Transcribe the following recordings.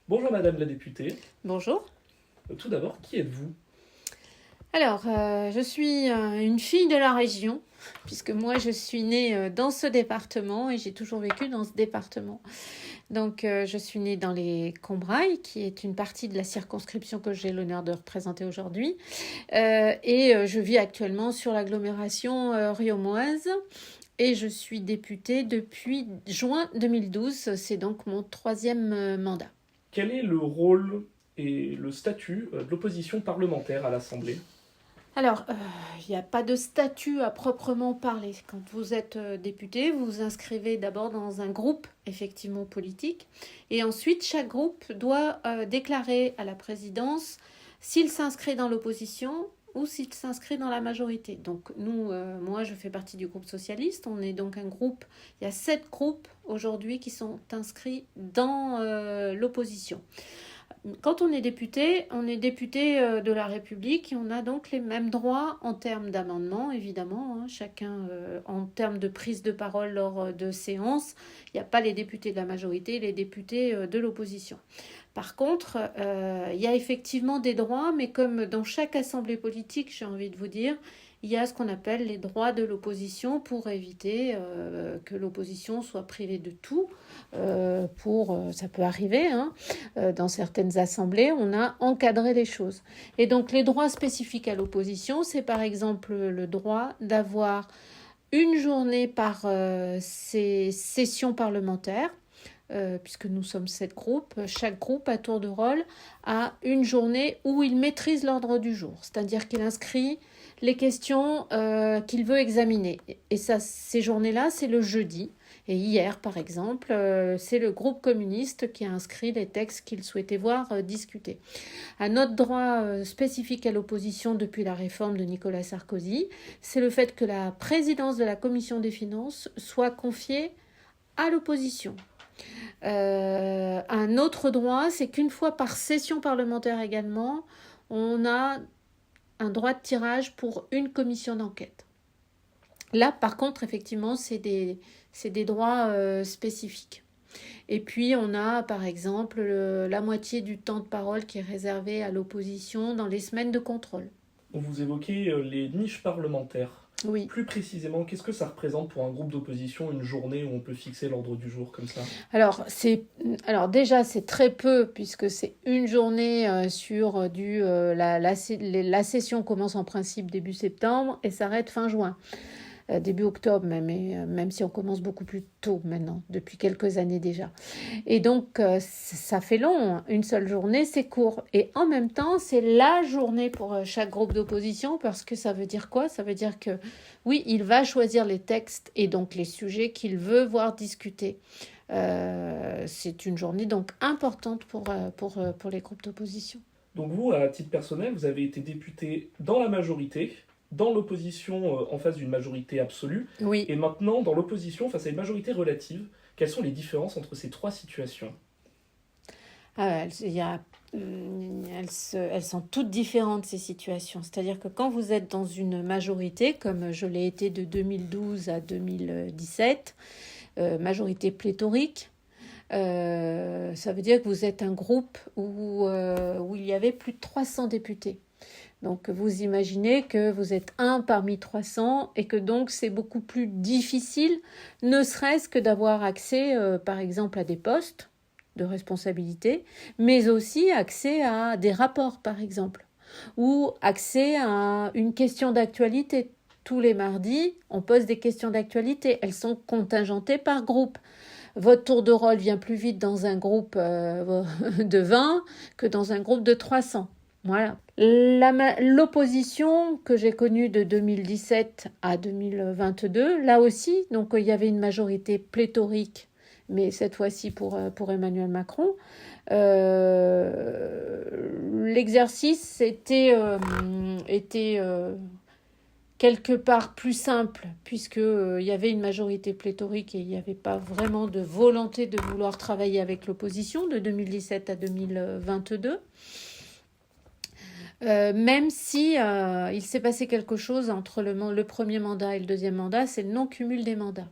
Bonjour Madame la députée. Bonjour. Tout d'abord, qui êtes-vous? Alors, je suis une fille de la région, puisque moi je suis née dans ce département et j'ai toujours vécu dans ce département. Donc, je suis née dans les Combrailles, qui est une partie de la circonscription que j'ai l'honneur de représenter aujourd'hui. Je vis actuellement sur l'agglomération riaumoise et je suis députée depuis juin 2012. C'est donc mon troisième mandat. Quel est le rôle et le statut de l'opposition parlementaire à l'Assemblée? Alors, il n'y a pas de statut à proprement parler. Quand vous êtes député, vous vous inscrivez d'abord dans un groupe, effectivement, politique. Et ensuite, chaque groupe doit déclarer à la présidence s'il s'inscrit dans l'opposition ou s'il s'inscrit dans la majorité. Donc, nous, moi, je fais partie du groupe socialiste. On est donc un groupe, il y a 7 groupes aujourd'hui qui sont inscrits dans l'opposition. Quand on est député de la République et on a donc les mêmes droits en termes d'amendement, évidemment, chacun en termes de prise de parole lors de séances. Il n'y a pas les députés de la majorité et les députés de l'opposition. Par contre, il y a effectivement des droits, mais comme dans chaque assemblée politique, j'ai envie de vous dire, il y a ce qu'on appelle les droits de l'opposition pour éviter que l'opposition soit privée de tout. Ça peut arriver, dans certaines assemblées, on a encadré les choses. Et donc les droits spécifiques à l'opposition, c'est par exemple le droit d'avoir une journée par ces sessions parlementaires. Puisque nous sommes 7 groupes, chaque groupe à tour de rôle a une journée où il maîtrise l'ordre du jour, c'est-à-dire qu'il inscrit les questions qu'il veut examiner. Et ça, ces journées-là, c'est le jeudi. Et hier, par exemple, c'est le groupe communiste qui a inscrit les textes qu'il souhaitait voir discutés. Un autre droit spécifique à l'opposition depuis la réforme de Nicolas Sarkozy, c'est le fait que la présidence de la commission des finances soit confiée à l'opposition. Un autre droit, c'est qu'une fois par session parlementaire également, on a un droit de tirage pour une commission d'enquête. Là, par contre, effectivement, c'est des droits spécifiques. Et puis, on a, par exemple, la moitié du temps de parole qui est réservé à l'opposition dans les semaines de contrôle. Vous évoquez les niches parlementaires. Oui. Plus précisément, qu'est-ce que ça représente pour un groupe d'opposition, une journée où on peut fixer l'ordre du jour comme ça? Alors déjà, c'est très peu, puisque c'est une journée sur la session commence en principe début septembre et s'arrête fin juin. Début octobre même, même si on commence beaucoup plus tôt maintenant, depuis quelques années déjà. Et donc, ça fait long, une seule journée, c'est court. Et en même temps, c'est la journée pour chaque groupe d'opposition, parce que ça veut dire quoi? Ça veut dire que, oui, il va choisir les textes et donc les sujets qu'il veut voir discuter. C'est une journée donc importante pour les groupes d'opposition. Donc vous, à titre personnel, vous avez été député dans la majorité, dans l'opposition en face d'une majorité absolue, Oui. et maintenant dans l'opposition face à une majorité relative. Quelles sont les différences entre ces trois situations? Elles sont toutes différentes, ces situations. C'est-à-dire que quand vous êtes dans une majorité, comme je l'ai été de 2012 à 2017, majorité pléthorique, ça veut dire que vous êtes un groupe où il y avait plus de 300 députés. Donc vous imaginez que vous êtes un parmi 300 et que donc c'est beaucoup plus difficile, ne serait-ce que d'avoir accès par exemple à des postes de responsabilité, mais aussi accès à des rapports par exemple, ou accès à une question d'actualité. Tous les mardis, on pose des questions d'actualité, elles sont contingentées par groupe. Votre tour de rôle vient plus vite dans un groupe de 20 que dans un groupe de 300. Voilà. L'opposition que j'ai connue de 2017 à 2022, là aussi, donc il y avait une majorité pléthorique, mais cette fois-ci pour Emmanuel Macron. L'exercice était quelque part plus simple, puisqu'il y avait une majorité pléthorique et il n'y avait pas vraiment de volonté de vouloir travailler avec l'opposition de 2017 à 2022. Même si il s'est passé quelque chose entre le premier mandat et le deuxième mandat, c'est le non-cumul des mandats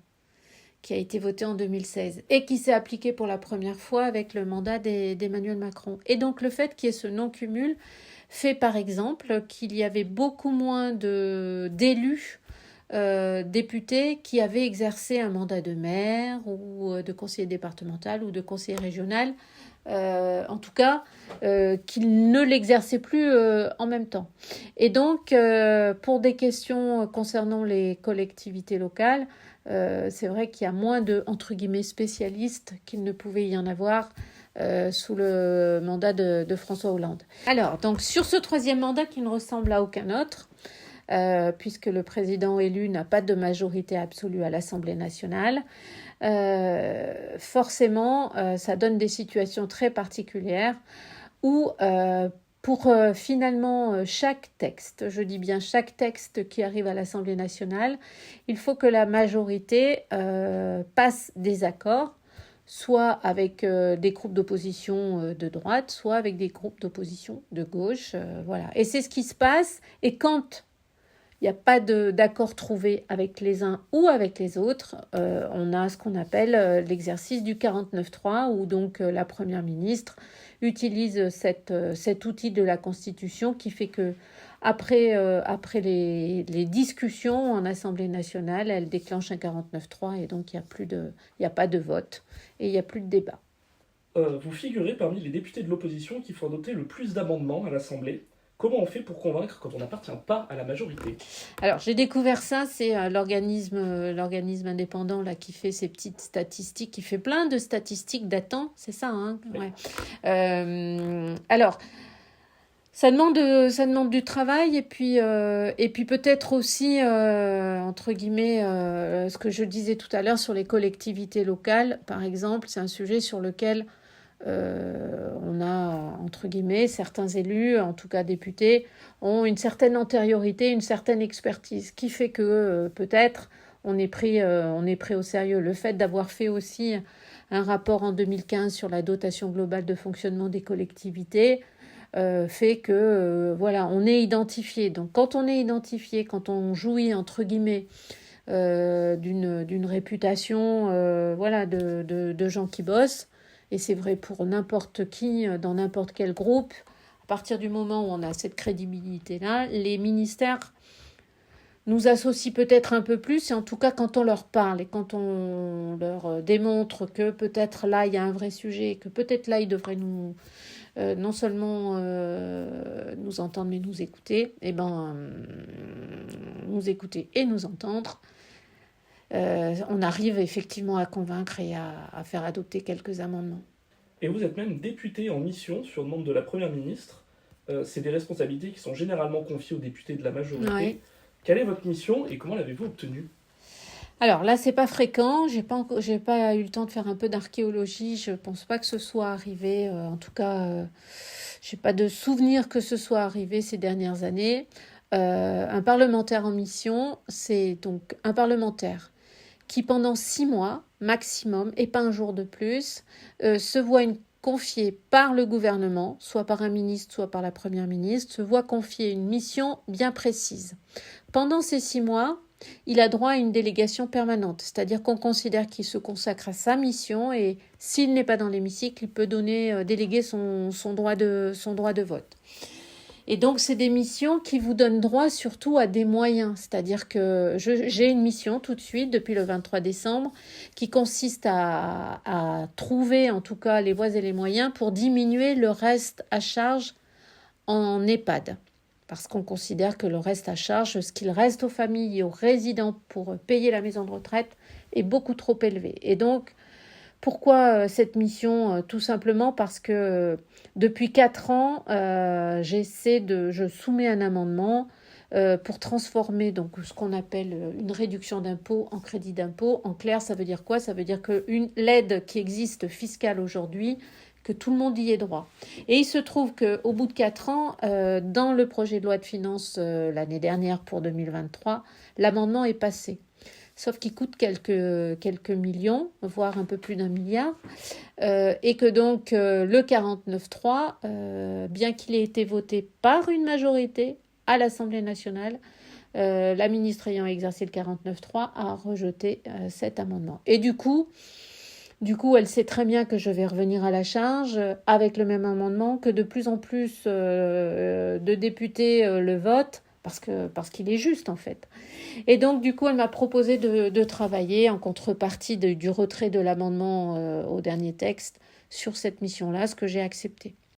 qui a été voté en 2016 et qui s'est appliqué pour la première fois avec le mandat d'Emmanuel Macron. Et donc le fait qu'il y ait ce non-cumul fait par exemple qu'il y avait beaucoup moins d'élus députés qui avaient exercé un mandat de maire ou de conseiller départemental ou de conseiller régional, en tout cas qu'ils ne l'exerçaient plus en même temps. Et donc pour des questions concernant les collectivités locales, c'est vrai qu'il y a moins de, entre guillemets, spécialistes qu'il ne pouvait y en avoir sous le mandat de François Hollande. Alors, donc sur ce troisième mandat qui ne ressemble à aucun autre, puisque le président élu n'a pas de majorité absolue à l'Assemblée nationale, forcément, ça donne des situations très particulières où pour finalement chaque texte, je dis bien chaque texte qui arrive à l'Assemblée nationale, il faut que la majorité passe des accords, soit avec des groupes d'opposition de droite, soit avec des groupes d'opposition de gauche. Voilà. Et c'est ce qui se passe. Et quand il n'y a pas d'accord trouvé avec les uns ou avec les autres, on a ce qu'on appelle l'exercice du 49.3, où donc la Première ministre utilise cet outil de la Constitution qui fait que après les discussions en Assemblée nationale, elle déclenche un 49.3 et donc il n'y a pas de vote et il n'y a plus de débat. Vous figurez parmi les députés de l'opposition qui font adopter le plus d'amendements à l'Assemblée. Comment on fait pour convaincre quand on n'appartient pas à la majorité ? Alors, j'ai découvert ça, c'est l'organisme indépendant là, qui fait ces petites statistiques, qui fait plein de statistiques datant, c'est ça, hein ? Ouais. Alors, ça demande du travail et puis peut-être aussi, entre guillemets, ce que je disais tout à l'heure sur les collectivités locales, par exemple, c'est un sujet sur lequel on a, entre guillemets, certains élus, en tout cas députés, ont une certaine antériorité, une certaine expertise, qui fait que peut-être on est pris au sérieux. Le fait d'avoir fait aussi un rapport en 2015 sur la dotation globale de fonctionnement des collectivités fait que, voilà, on est identifié. Donc quand on est identifié, quand on jouit, entre guillemets, d'une réputation voilà, de gens qui bossent, et c'est vrai pour n'importe qui, dans n'importe quel groupe, à partir du moment où on a cette crédibilité-là, les ministères nous associent peut-être un peu plus, et en tout cas quand on leur parle et quand on leur démontre que peut-être là il y a un vrai sujet, que peut-être là ils devraient nous non seulement nous entendre mais nous écouter, nous écouter et nous entendre, on arrive effectivement à convaincre et à faire adopter quelques amendements. Et vous êtes même député en mission sur demande de la Première ministre. C'est des responsabilités qui sont généralement confiées aux députés de la majorité. Ouais. Quelle est votre mission et comment l'avez-vous obtenue ? Alors là, c'est pas fréquent. J'ai pas eu le temps de faire un peu d'archéologie. Je pense pas que ce soit arrivé. En tout cas, j'ai pas de souvenir que ce soit arrivé ces dernières années. Un parlementaire en mission, c'est donc un parlementaire qui pendant 6 mois maximum, et pas un jour de plus, se voit confier par le gouvernement, soit par un ministre, soit par la Première ministre, se voit confier une mission bien précise. Pendant ces 6 mois, il a droit à une délégation permanente, c'est-à-dire qu'on considère qu'il se consacre à sa mission et s'il n'est pas dans l'hémicycle, il peut déléguer son droit de vote. Et donc, c'est des missions qui vous donnent droit surtout à des moyens. C'est-à-dire que j'ai une mission tout de suite, depuis le 23 décembre, qui consiste à trouver en tout cas les voies et les moyens pour diminuer le reste à charge en EHPAD. Parce qu'on considère que le reste à charge, ce qu'il reste aux familles et aux résidents pour payer la maison de retraite, est beaucoup trop élevé. Et donc, pourquoi cette mission ? Tout simplement parce que depuis 4 ans, je soumets un amendement pour transformer donc ce qu'on appelle une réduction d'impôt en crédit d'impôt. En clair, ça veut dire quoi ? Ça veut dire que l'aide qui existe fiscale aujourd'hui, que tout le monde y ait droit. Et il se trouve qu'au bout de 4 ans, dans le projet de loi de finances l'année dernière pour 2023, l'amendement est passé. Sauf qu'il coûte quelques millions, voire un peu plus d'1 milliard, et que donc le 49.3, bien qu'il ait été voté par une majorité à l'Assemblée nationale, La ministre ayant exercé le 49.3 a rejeté cet amendement. Et du coup, elle sait très bien que je vais revenir à la charge avec le même amendement, que de plus en plus de députés le votent, parce qu'il est juste en fait. Et donc du coup, elle m'a proposé de travailler en contrepartie du retrait de l'amendement au dernier texte sur cette mission-là, ce que j'ai accepté.